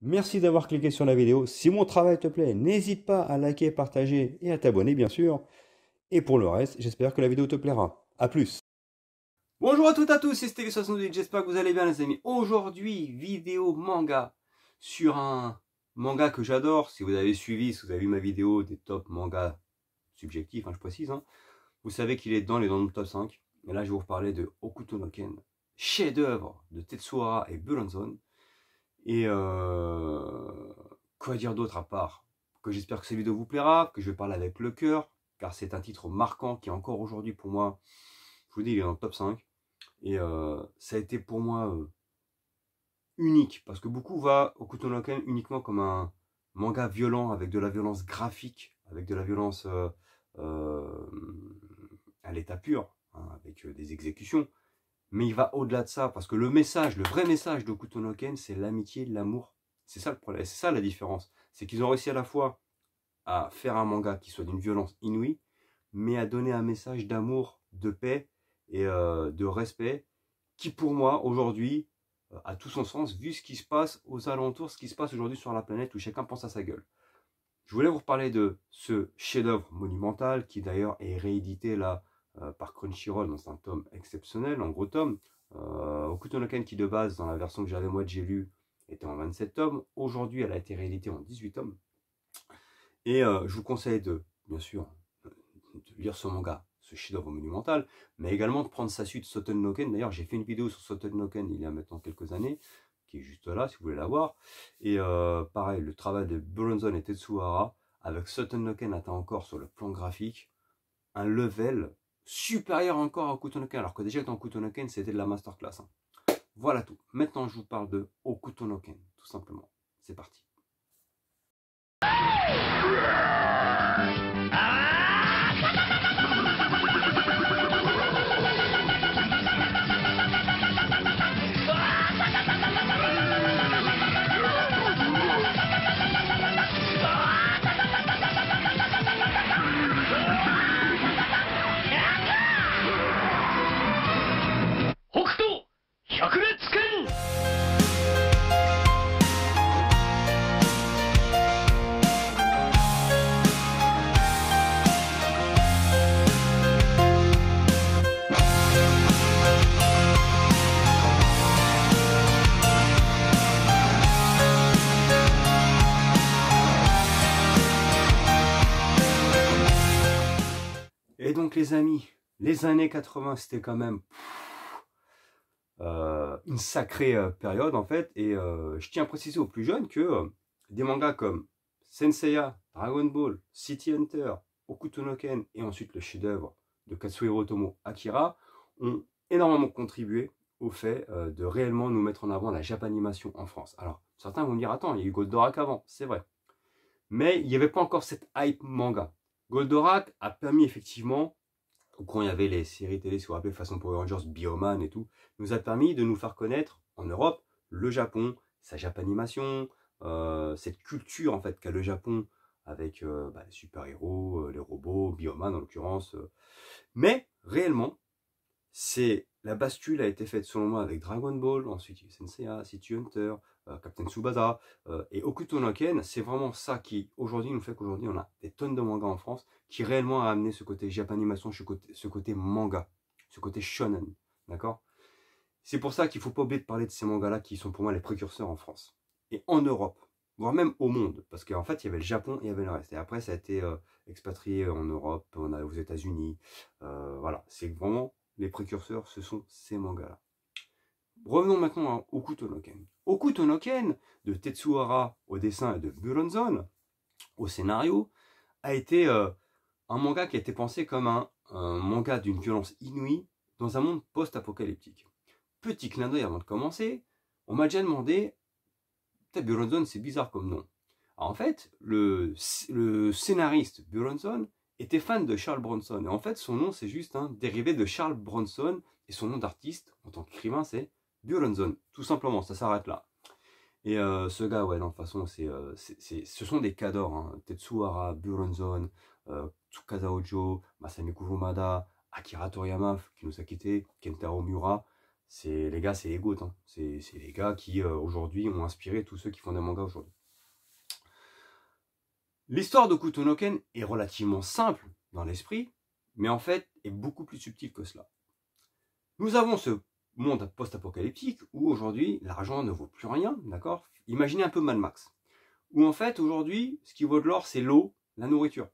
Merci d'avoir cliqué sur la vidéo. Si mon travail te plaît, n'hésite pas à liker, partager et à t'abonner, bien sûr. Et pour le reste, j'espère que la vidéo te plaira. A plus. Bonjour à toutes et à tous, c'est Stevie68, j'espère que vous allez bien les amis. Aujourd'hui, vidéo manga sur un manga que j'adore. Si vous avez suivi, si vous avez vu ma vidéo des top mangas subjectifs, je précise, vous savez qu'il est dans le top 5. Et là, je vais vous parler de Hokuto no Ken, chef-d'œuvre de Tetsuhara et Buronzon. Et quoi dire d'autre à part que j'espère que cette vidéo vous plaira, que je vais parler avec le cœur, car c'est un titre marquant qui encore aujourd'hui pour moi, je vous dis, il est dans le top 5. Et ça a été pour moi unique, parce que beaucoup voient Hokuto no Ken uniquement comme un manga violent, avec de la violence graphique, avec de la violence à l'état pur, avec des exécutions. Mais il va au-delà de ça, parce que le message, le vrai message d'Hokuto no Ken, c'est l'amitié, l'amour. C'est ça le problème, c'est ça la différence. C'est qu'ils ont réussi à la fois à faire un manga qui soit d'une violence inouïe, mais à donner un message d'amour, de paix et de respect, qui pour moi, aujourd'hui, a tout son sens, vu ce qui se passe aux alentours, ce qui se passe aujourd'hui sur la planète, où chacun pense à sa gueule. Je voulais vous reparler de ce chef-d'œuvre monumental, qui d'ailleurs est réédité là, par Crunchyroll dans un tome exceptionnel, en gros tome. Hokuto no Ken qui de base, dans la version que j'avais moi j'ai lu, était en 27 tomes. Aujourd'hui, elle a été rééditée en 18 tomes. Et je vous conseille de, bien sûr, de lire ce manga, ce chef-d'œuvre monumental, mais également de prendre sa suite, Soten no Ken. D'ailleurs, j'ai fait une vidéo sur Soten no Ken il y a maintenant quelques années, qui est juste là, si vous voulez la voir. Et pareil, le travail de Buronzon et Tetsuhara, avec Soten no Ken, atteint encore sur le plan graphique un level supérieur encore à Hokuto no Ken, alors que déjà dans Hokuto no Ken, c'était de la masterclass. Voilà tout. Maintenant, je vous parle de Hokuto no Ken, tout simplement. C'est parti. Et donc les amis, les années 80, c'était quand même une sacrée période en fait. Et je tiens à préciser aux plus jeunes que des mangas comme Senseiya, Dragon Ball, City Hunter, Hokuto no Ken et ensuite le chef-d'œuvre de Katsuhiro Otomo, Akira, ont énormément contribué au fait de réellement nous mettre en avant la Japanimation en France. Alors certains vont me dire, attends, il y a eu Goldorak avant, c'est vrai. Mais il n'y avait pas encore cette hype manga. Goldorak a permis effectivement, quand il y avait les séries télé, si vous vous rappelez, façon Power Rangers, Bioman et tout, nous a permis de nous faire connaître en Europe le Japon, sa Japanimation, cette culture en fait qu'a le Japon avec les super-héros, les robots, Bioman en l'occurrence. Mais réellement, la bascule a été faite selon moi avec Dragon Ball, ensuite il y a eu Senseiya, City Hunter, Captain Tsubasa et Hokuto no Ken. C'est vraiment ça qui aujourd'hui nous fait qu'aujourd'hui on a des tonnes de mangas en France qui réellement a amené ce côté Japanimation, ce côté manga, ce côté shonen, d'accord. C'est pour ça qu'il ne faut pas oublier de parler de ces mangas là qui sont pour moi les précurseurs en France et en Europe, voire même au monde, parce qu'en fait il y avait le Japon et il y avait le reste, et après ça a été expatrié en Europe, aux États-Unis, voilà, c'est vraiment les précurseurs, ce sont ces mangas-là. Revenons maintenant à Hokuto no Ken. Hokuto no Ken, de Tetsuhara au dessin et de Buronzon au scénario, a été un manga qui a été pensé comme un manga d'une violence inouïe dans un monde post-apocalyptique. Petit clin d'œil avant de commencer, on m'a déjà demandé, peut-être Buronzon c'est bizarre comme nom. Alors, en fait, le scénariste Buronzon était fan de Charles Bronson. Et en fait, son nom, c'est juste un dérivé de Charles Bronson. Et son nom d'artiste, en tant qu'écrivain, c'est Buronzon. Tout simplement, ça s'arrête là. Et ce gars, ouais, non, de toute façon, ce sont des cadors. Tetsuhara, Buronzon, Tsukasa Ojo, Masami Kurumada, Akira Toriyama, qui nous a quittés, Kentaro Miura. Les gars, c'est les GOAT. Hein. C'est les gars qui, aujourd'hui, ont inspiré tous ceux qui font des mangas aujourd'hui. L'histoire d'Hokuto no Ken est relativement simple dans l'esprit, mais en fait, est beaucoup plus subtile que cela. Nous avons ce monde post-apocalyptique où aujourd'hui, l'argent ne vaut plus rien, d'accord? Imaginez un peu Mad Max. Où en fait, aujourd'hui, ce qui vaut de l'or, c'est l'eau, la nourriture.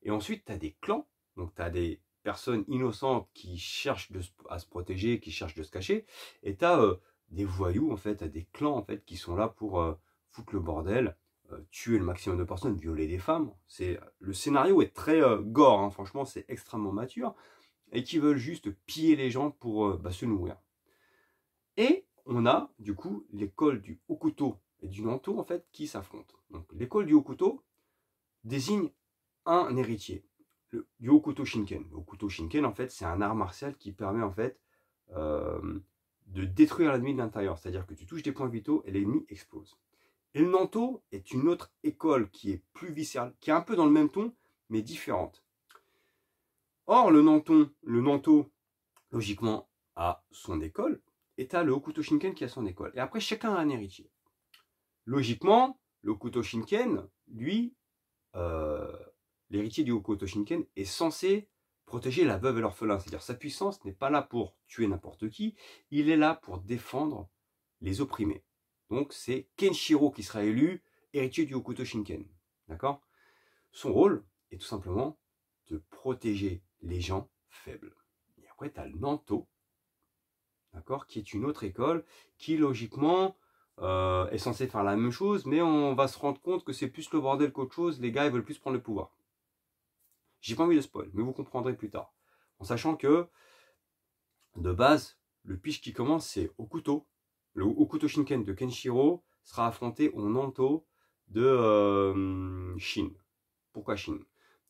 Et ensuite, tu as des clans, donc tu as des personnes innocentes qui cherchent à se protéger, qui cherchent de se cacher, et tu as des voyous, en fait, des clans, en fait, qui sont là pour foutre le bordel, tuer le maximum de personnes, violer des femmes. Le scénario est très gore, hein, franchement, c'est extrêmement mature, et qui veulent juste piller les gens pour se nourrir. Et on a, du coup, l'école du Hokuto et du Nanto, en fait, qui s'affrontent. Donc, l'école du Hokuto désigne un héritier, du Hokuto Shinken. Le Hokuto Shinken, en fait, c'est un art martial qui permet, en fait, de détruire l'ennemi de l'intérieur. C'est-à-dire que tu touches des points vitaux et l'ennemi explose. Et le Nanto est une autre école qui est plus viscérale, qui est un peu dans le même ton, mais différente. Or, le Nanto, logiquement, a son école, et tu as le Hokuto Shinken qui a son école. Et après, chacun a un héritier. Logiquement, le Hokuto Shinken, lui, l'héritier du Hokuto Shinken est censé protéger la veuve et l'orphelin. C'est-à-dire sa puissance n'est pas là pour tuer n'importe qui, il est là pour défendre les opprimés. Donc c'est Kenshiro qui sera élu héritier du Hokuto Shinken. D'accord? Son rôle est tout simplement de protéger les gens faibles. Et après, tu as le Nanto, d'accord, qui est une autre école qui, logiquement, est censée faire la même chose, mais on va se rendre compte que c'est plus le bordel qu'autre chose. Les gars, ils veulent plus prendre le pouvoir. J'ai pas envie de spoil, mais vous comprendrez plus tard. En sachant que, de base, le pitch qui commence, c'est Hokuto. Le Hokuto Shinken de Kenshiro sera affronté au Nanto de Shin. Pourquoi Shin?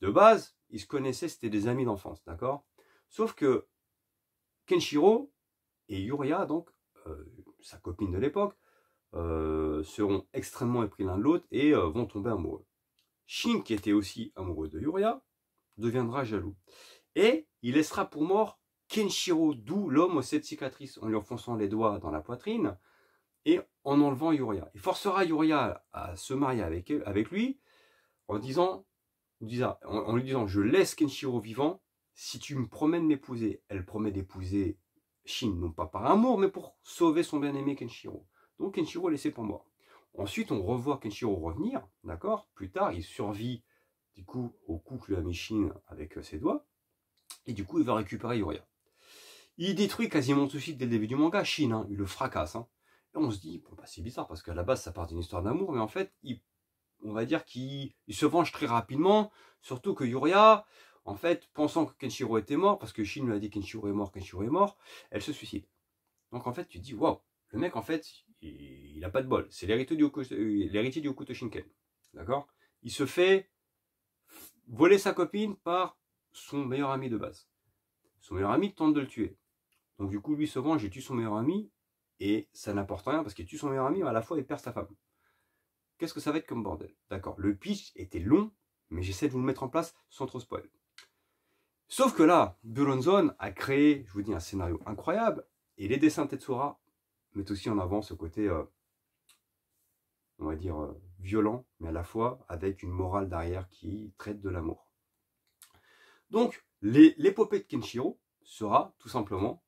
De base, ils se connaissaient, c'était des amis d'enfance, d'accord? Sauf que Kenshiro et Yuria, donc, sa copine de l'époque, seront extrêmement épris l'un de l'autre et vont tomber amoureux. Shin, qui était aussi amoureux de Yuria, deviendra jaloux. Et il laissera pour mort Kenshiro, d'où l'homme aux 7 cicatrices, en lui enfonçant les doigts dans la poitrine et en enlevant Yuria. Il forcera Yuria à se marier avec lui en lui disant, je laisse Kenshiro vivant si tu me promets de m'épouser. Elle promet d'épouser Shin, non pas par amour, mais pour sauver son bien-aimé Kenshiro. Donc Kenshiro est laissé pour mort. Ensuite, on revoit Kenshiro revenir, d'accord? Plus tard, il survit du coup au coup que lui a mis Shin avec ses doigts, et du coup, il va récupérer Yuria. Il détruit quasiment tout de suite dès le début du manga, Shin, hein, il le fracasse. Hein. Et on se dit, bon, bah, c'est bizarre, parce qu'à la base, ça part d'une histoire d'amour, mais en fait, on va dire qu'il se venge très rapidement, surtout que Yuria, en fait, pensant que Kenshiro était mort, parce que Shin lui a dit Kenshiro est mort, elle se suicide. Donc en fait, tu te dis, waouh, le mec, en fait, il n'a pas de bol. C'est l'héritier du Hokuto Shinken. D'accord? Il se fait voler sa copine par son meilleur ami de base. Son meilleur ami tente de le tuer. Donc du coup, lui se venge, il tue son meilleur ami, et ça n'importe rien, parce qu'il tue son meilleur ami, mais à la fois, il perd sa femme. Qu'est-ce que ça va être comme bordel? D'accord, le pitch était long, mais j'essaie de vous le mettre en place sans trop spoil. Sauf que là, Buronzon a créé, je vous dis, un scénario incroyable, et les dessins de Tetsura mettent aussi en avant ce côté, on va dire, violent, mais à la fois avec une morale derrière qui traite de l'amour. Donc, l'épopée de Kenshiro sera tout simplement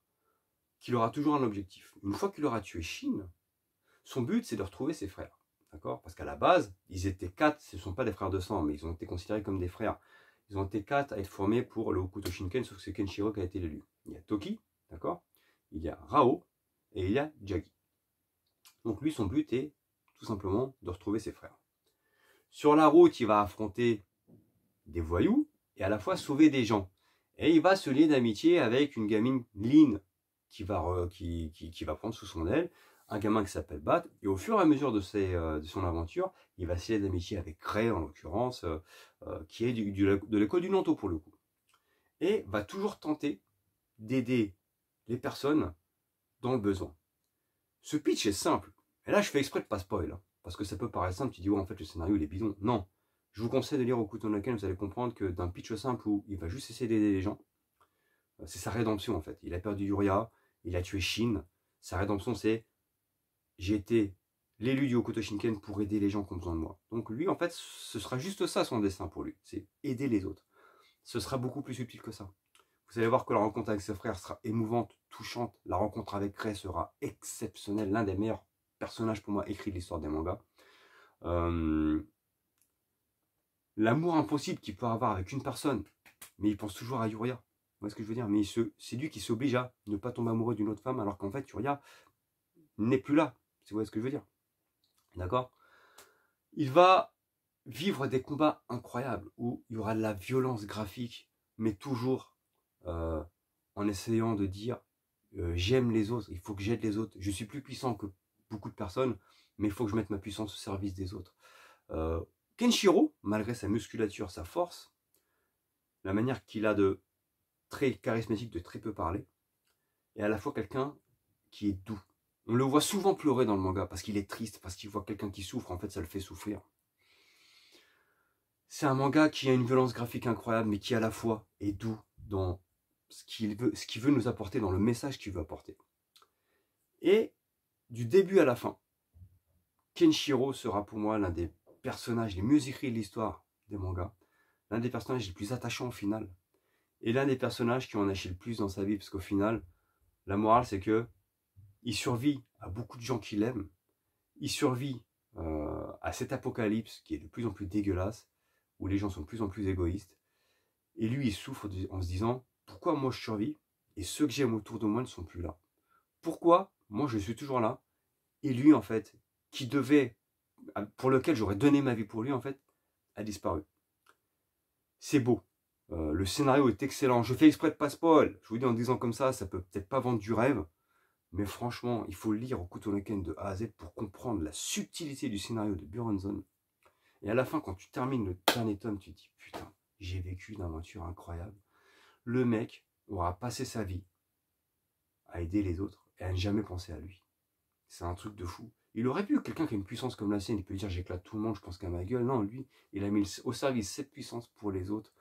qu'il aura toujours un objectif. Une fois qu'il aura tué Shin, son but c'est de retrouver ses frères. D'accord? Parce qu'à la base, ils étaient 4, ce ne sont pas des frères de sang, mais ils ont été considérés comme des frères. Ils ont été 4 à être formés pour le Hokuto Shinken, sauf que c'est Kenshiro qui a été l'élu. Il y a Toki, d'accord? Il y a Rao, et il y a Jagi. Donc lui, son but est tout simplement de retrouver ses frères. Sur la route, il va affronter des voyous, et à la fois sauver des gens. Et il va se lier d'amitié avec une gamine Lin, qui va prendre sous son aile, un gamin qui s'appelle Bat, et au fur et à mesure de son aventure, il va se lier d'amitié avec Rei, en l'occurrence, qui est de l'école du Nanto pour le coup. Et va toujours tenter d'aider les personnes dans le besoin. Ce pitch est simple, et là je fais exprès de pas spoil, hein, parce que ça peut paraître simple, tu dis ouais en fait le scénario il est bidon. Non, je vous conseille de lire Hokuto no Ken, vous allez comprendre que d'un pitch simple où il va juste essayer d'aider les gens, c'est sa rédemption en fait. Il a perdu Yuria, il a tué Shin. Sa rédemption, c'est j'ai été l'élu du Hokuto Shinken pour aider les gens qui ont besoin de moi. Donc lui, en fait, ce sera juste ça son destin pour lui, c'est aider les autres. Ce sera beaucoup plus subtil que ça. Vous allez voir que la rencontre avec ses frères sera émouvante, touchante. La rencontre avec Rei sera exceptionnelle, l'un des meilleurs personnages pour moi écrits de l'histoire des mangas. L'amour impossible qu'il peut avoir avec une personne, mais il pense toujours à Yuria. Vous voyez ce que je veux dire? Mais c'est lui qui s'oblige à ne pas tomber amoureux d'une autre femme, alors qu'en fait, Yuria n'est plus là. Vous voyez ce que je veux dire? D'accord? Il va vivre des combats incroyables, où il y aura de la violence graphique, mais toujours en essayant de dire j'aime les autres, il faut que j'aide les autres. Je suis plus puissant que beaucoup de personnes, mais il faut que je mette ma puissance au service des autres. Kenshiro, malgré sa musculature, sa force, la manière qu'il a de très charismatique, de très peu parler, est à la fois quelqu'un qui est doux. On le voit souvent pleurer dans le manga parce qu'il est triste, parce qu'il voit quelqu'un qui souffre, en fait ça le fait souffrir. C'est un manga qui a une violence graphique incroyable, mais qui à la fois est doux dans ce qu'il veut nous apporter, dans le message qu'il veut apporter. Et du début à la fin, Kenshiro sera pour moi l'un des personnages les mieux écrits de l'histoire des mangas, l'un des personnages les plus attachants au final, et l'un des personnages qui en a lâché le plus dans sa vie, parce qu'au final, la morale c'est que il survit à beaucoup de gens qui l'aiment, il survit à cet apocalypse qui est de plus en plus dégueulasse, où les gens sont de plus en plus égoïstes, et lui il souffre en se disant, pourquoi moi je survis, et ceux que j'aime autour de moi ne sont plus là? Pourquoi moi je suis toujours là, et lui en fait, qui devait, pour lequel j'aurais donné ma vie pour lui en fait, a disparu. C'est beau. Le scénario est excellent. Je fais exprès de pas spoil. Je vous dis en disant comme ça peut peut-être pas vendre du rêve. Mais franchement, il faut lire Hokuto no Ken de A à Z pour comprendre la subtilité du scénario de Buronzon. Et à la fin, quand tu termines le dernier tome, tu te dis, putain, j'ai vécu une aventure incroyable. Le mec aura passé sa vie à aider les autres et à ne jamais penser à lui. C'est un truc de fou. Il aurait pu, quelqu'un qui a une puissance comme la sienne, il peut dire j'éclate tout le monde, je pense qu'à ma gueule. Non, lui, il a mis au service cette puissance pour les autres.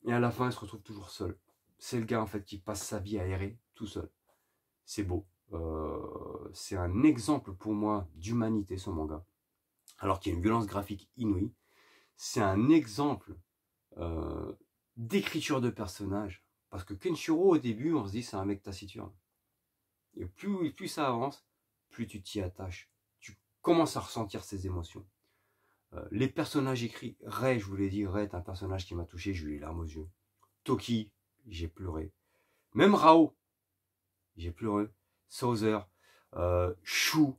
Et à la fin, il se retrouve toujours seul. C'est le gars en fait qui passe sa vie à errer tout seul. C'est beau. C'est un exemple pour moi d'humanité ce manga. Alors qu'il y a une violence graphique inouïe. C'est un exemple d'écriture de personnages. Parce que Kenshiro au début, on se dit c'est un mec taciturne. Et plus ça avance, plus tu t'y attaches. Tu commences à ressentir ses émotions. Les personnages écrits, Rei, je vous l'ai dit, Rei est un personnage qui m'a touché, j'ai eu les larmes aux yeux. Toki, j'ai pleuré. Même Rao, j'ai pleuré. Souther, Shu,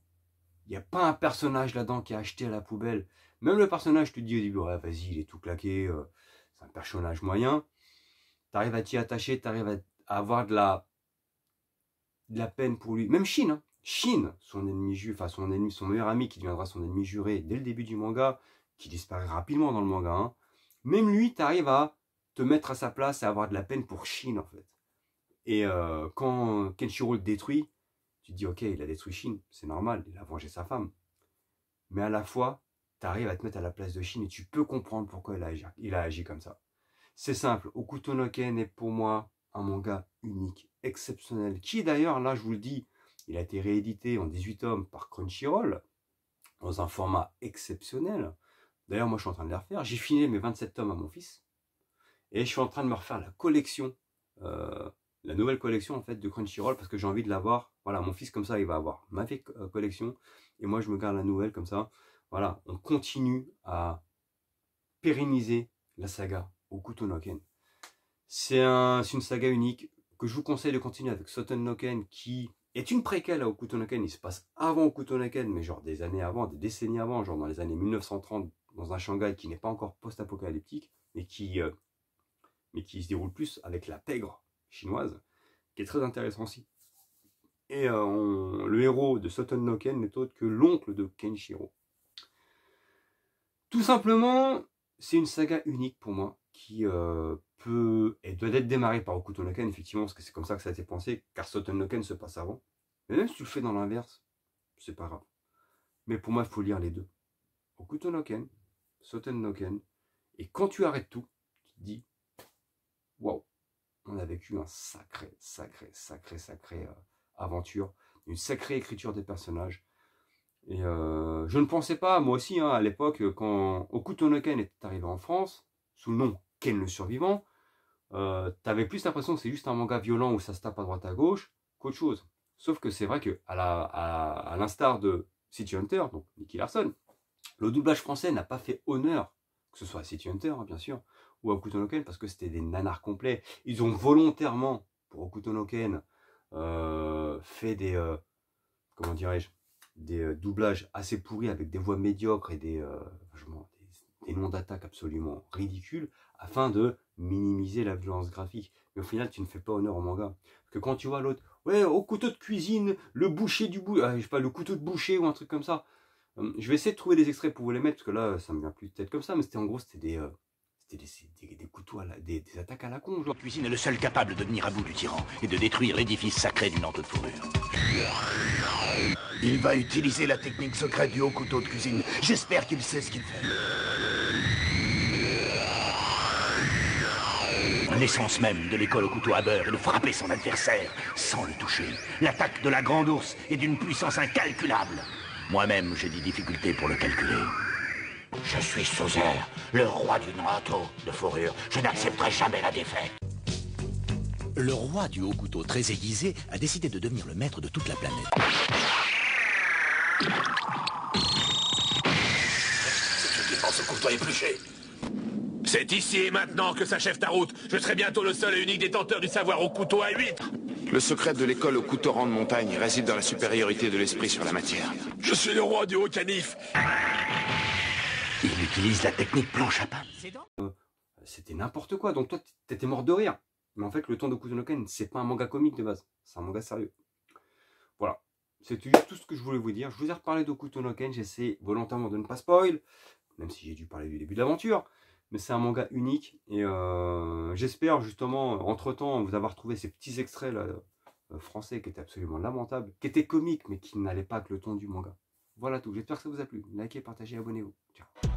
il n'y a pas un personnage là-dedans qui a acheté à la poubelle. Même le personnage, tu te dis au début, ouais, vas-y, il est tout claqué, c'est un personnage moyen. Tu arrives à t'y attacher, tu arrives à avoir de la peine pour lui. Même Shin, hein. Shin, son ennemi juré, enfin son meilleur ami qui deviendra son ennemi juré dès le début du manga, qui disparaît rapidement dans le manga, hein. Même lui, tu arrives à te mettre à sa place et à avoir de la peine pour Shin en fait. Et quand Kenshiro le détruit, tu te dis ok, il a détruit Shin, c'est normal, il a vengé sa femme. Mais à la fois, tu arrives à te mettre à la place de Shin et tu peux comprendre pourquoi il a agi comme ça. C'est simple, Hokuto no Ken est pour moi un manga unique, exceptionnel, qui d'ailleurs, là je vous le dis, il a été réédité en 18 tomes par Crunchyroll, dans un format exceptionnel. D'ailleurs, moi je suis en train de les refaire, j'ai fini mes 27 tomes à mon fils, et je suis en train de me refaire la collection, la nouvelle collection en fait de Crunchyroll, parce que j'ai envie de l'avoir. Voilà, mon fils comme ça, il va avoir ma collection, et moi je me garde la nouvelle comme ça. Voilà, on continue à pérenniser la saga Hokuto no Ken. C'est une saga unique que je vous conseille de continuer avec Soten no Ken, qui est une préquelle à Hokuto no Ken. Il se passe avant Hokuto no Ken, mais genre des années avant, des décennies avant, genre dans les années 1930, dans un Shanghai qui n'est pas encore post-apocalyptique, mais qui se déroule plus avec la pègre chinoise, qui est très intéressant aussi. Et le héros de Soten no Ken n'est autre que l'oncle de Kenshiro. Tout simplement, c'est une saga unique pour moi, qui elle doit être démarrée par Hokuto no Ken, effectivement, parce que c'est comme ça que ça a été pensé, car Soten no Ken se passe avant. Mais même si tu le fais dans l'inverse, c'est pas grave. Mais pour moi, il faut lire les deux. Hokuto no Ken, Soten no Ken, et quand tu arrêtes tout, tu te dis, waouh, on a vécu un sacré aventure, une sacrée écriture des personnages. Et je ne pensais pas, moi aussi, hein, à l'époque, quand Hokuto no Ken était arrivé en France, sous le nom Ken le Survivant, t'avais plus l'impression que c'est juste un manga violent où ça se tape à droite à gauche qu'autre chose. Sauf que c'est vrai que à l'instar de City Hunter, donc Nicky Larson, le doublage français n'a pas fait honneur, que ce soit à City Hunter, hein, bien sûr, ou à Hokuto no Ken, parce que c'était des nanars complets. Ils ont volontairement, pour Hokuto no Ken, fait des, comment dirais-je, des doublages assez pourris avec des voix médiocres et des noms d'attaque absolument ridicules afin de minimiser la violence graphique. Mais au final, tu ne fais pas honneur au manga. Parce que quand tu vois l'autre, ouais, au couteau de cuisine, le boucher du je sais pas, le couteau de boucher ou un truc comme ça. Je vais essayer de trouver des extraits pour vous les mettre parce que là, ça me vient plus de tête comme ça, mais c'était en gros, c'était des couteaux, des attaques à la con. Genre. La cuisine est le seul capable de venir à bout du tyran et de détruire l'édifice sacré du manteau de fourrure. Il va utiliser la technique secrète du haut couteau de cuisine. J'espère qu'il sait ce qu'il fait. L'essence même de l'école au couteau à beurre est de frapper son adversaire sans le toucher. L'attaque de la grande ours est d'une puissance incalculable. Moi-même, j'ai des difficultés pour le calculer. Je suis Souzer, le roi du manteau de fourrure. Je n'accepterai jamais la défaite. Le roi du haut couteau très aiguisé a décidé de devenir le maître de toute la planète. Je défends ce couteau épluché. C'est ici et maintenant que s'achève ta route. Je serai bientôt le seul et unique détenteur du savoir au couteau à huître. Le secret de l'école au couteau-rang de montagne réside dans la supériorité de l'esprit sur la matière. Je suis le roi du haut canif. Il utilise la technique planche à pain. C'était n'importe quoi. Donc toi, t'étais mort de rire. Mais en fait, le temps de Hokuto no Ken, c'est pas un manga comique de base. C'est un manga sérieux. Voilà. C'est juste tout ce que je voulais vous dire. Je vous ai reparlé d'Hokuto no Ken. J'essaie volontairement de ne pas spoil. Même si j'ai dû parler du début de l'aventure. Mais c'est un manga unique. Et j'espère justement, entre-temps, vous avoir trouvé ces petits extraits là, français qui étaient absolument lamentables. Qui étaient comiques, mais qui n'allaient pas avec le ton du manga. Voilà tout. J'espère que ça vous a plu. Likez, partagez, abonnez-vous. Ciao.